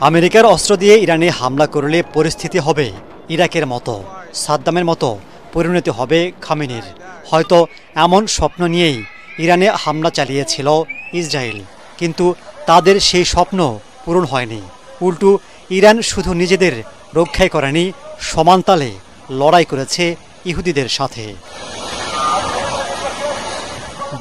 আমেরিকার অস্ত্র দিয়ে ইরানে হামলা করলে পরিস্থিতি হবে ইরাকের মতো, সাদ্দামের মতো পরিণতি হবে খামেনির। হয়তো এমন স্বপ্ন নিয়েই ইরানে হামলা চালিয়েছিল ইসরায়েল, কিন্তু তাদের সেই স্বপ্ন পূরণ হয়নি। উল্টো ইরান শুধু নিজেদের রক্ষাই করেনি, সমানতালে লড়াই করেছে ইহুদিদের সাথে।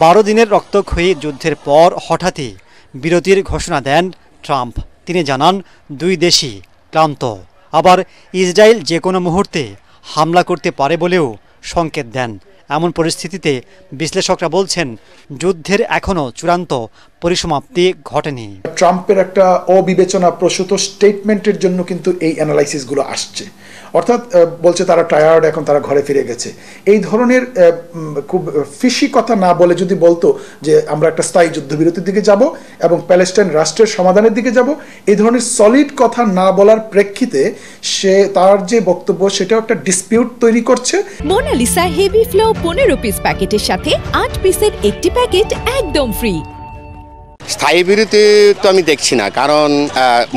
12 দিনের রক্তক্ষয়ী যুদ্ধের পর হঠাৎই বিরতির ঘোষণা দেন ট্রাম্প। তিনি জানান দুই দেশই ক্লান্ত। আবার ইসরায়েল যে কোনো মুহূর্তে হামলা করতে পারে বলেও সংকেত দেন। এমন পরিস্থিতিতে বিশ্লেষকরা বলছেন যুদ্ধের এখনও চূড়ান্ত পরিসমাপ্তি ঘটেনি। ট্রাম্পের একটা অবিবেচনা প্রসূত স্টেটমেন্টের জন্য কিন্তু এই অ্যানালাইসিসগুলো আসছে। অর্থাৎ বলছে তারা টায়ার্ড, এখন তারা ঘরে ফিরে গেছে। এই ধরনের খুব ফিশি কথা না বলে যদি বলতো যে আমরা একটা স্থায়ী যুদ্ধবিরতির দিকে যাব এবং প্যালেস্টাইন রাষ্ট্রের সমাধানের দিকে যাব, এই ধরনের সলিড কথা না বলার প্রেক্ষিতে সে তার যে বক্তব্য সেটাও একটা ডিসপিউট তৈরি করছে। মোনালিসা হেভি ফ্লো 15 পিস প্যাকেটের সাথে 8 পিসের একটি প্যাকেট একদম ফ্রি। স্থায়ী বিরতি তো আমি দেখছি না, কারণ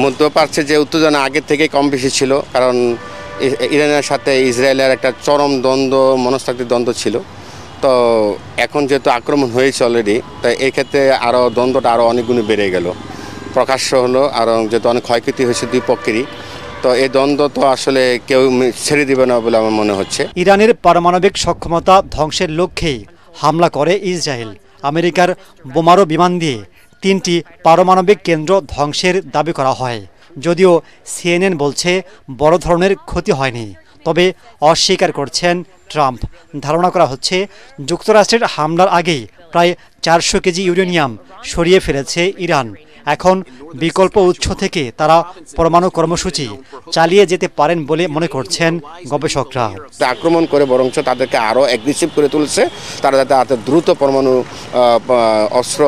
মধ্যপ্রাচ্যে যে উত্তেজনা আগের থেকে কম বেশি ছিল, কারণ ইরানের সাথে ইসরায়েলের একটা চরম দ্বন্দ্ব, মনস্তাত্ত্বিক দ্বন্দ্ব ছিল। তো এখন যেহেতু আক্রমণ হয়েছে অলরেডি, তাই এই ক্ষেত্রে আরও দ্বন্দ্বটা আরও অনেক গুণে বেড়ে গেল, প্রকাশ্য হলো, আর যেহেতু অনেক ক্ষয়ক্ষতি হয়েছে দুই পক্ষেরই। তো এই দ্বন্দ্ব তো আসলে কেউ ছেড়ে দিবে না বলে আমার মনে হচ্ছে। ইরানের পারমাণবিক সক্ষমতা ধ্বংসের লক্ষ্যেই হামলা করে ইসরায়েল। আমেরিকার বোমারু বিমান দিয়ে 3টি পারমাণবিক কেন্দ্র ধ্বংসের দাবি করা হয়। যদিও সিএনএন বলছে বড় ধরনের ক্ষতি হয়নি, তবে অস্বীকার করছেন ট্রাম্প। ধারণা করা হচ্ছে যুক্তরাষ্ট্রের হামলার আগেই প্রায় 400 কেজি ইউরেনিয়াম সরিয়ে ফেলেছে ইরান। এখন বিকল্প উৎস থেকে তারা পরমাণু কর্মসূচি চালিয়ে যেতে পারেন বলে মনে করছেন গবেষকরা। আক্রমণ করে বরঞ্চ তাদেরকে আরও অ্যাগ্রেসিভ করে তুলছে। তারা যাতে এত দ্রুত পরমাণু অস্ত্র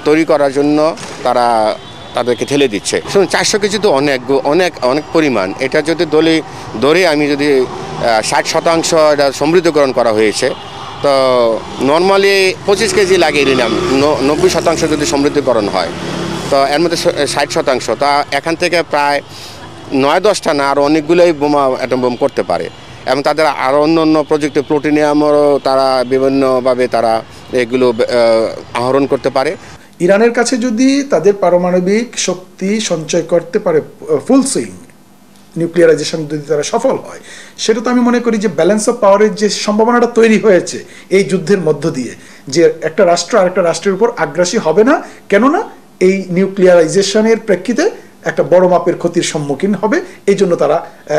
তৈরি করার জন্য তাদেরকে ঠেলে দিচ্ছে। শুনুন, 400 কেজি তো অনেক পরিমাণ। এটা যদি ধরে আমি যদি 60% এটা সমৃদ্ধকরণ করা হয়েছে, তো নর্মালি 25 কেজি লাগে ইউরেনিয়াম। 90% যদি সমৃদ্ধকরণ হয়, তো এর মধ্যে 60%। তা এখান থেকে প্রায় 9-10টা না আরও অনেকগুলোই অ্যাটম বোম করতে পারে। এবং তাদের আরও অন্য প্রযুক্তি, প্লুটোনিয়ামও তারা বিভিন্নভাবে তারা এগুলো আহরণ করতে পারে। ইরানের কাছে যদি তাদের পারমাণবিক শক্তি সঞ্চয় করতে পারে, ফুল সুইং নিউক্লিয়ারাইজেশন যদি তারা সফল হয়, সেটা তো আমি মনে করি যে ব্যালেন্স অফ পাওয়ারের যে সম্ভাবনাটা তৈরি হয়েছে এই যুদ্ধের মধ্য দিয়ে, যে একটা রাষ্ট্র আরেকটা রাষ্ট্রের উপর আগ্রাসী হবে না। কেননা এই নিউক্লিয়ারাইজেশনের প্রেক্ষিতে একটা বড় মাপের ক্ষতির সম্মুখীন হবে, এই জন্য তারা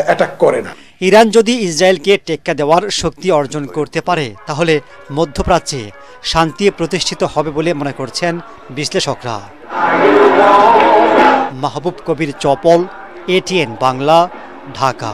অ্যাটাক করে না। ইরান যদি ইসরায়েলকে টেক্কা দেওয়ার শক্তি অর্জন করতে পারে, তাহলে মধ্যপ্রাচ্যে শান্তি প্রতিষ্ঠিত হবে বলে মনে করছেন বিশ্লেষকরা। মাহবুব কবির চপল, ATN বাংলা, ঢাকা।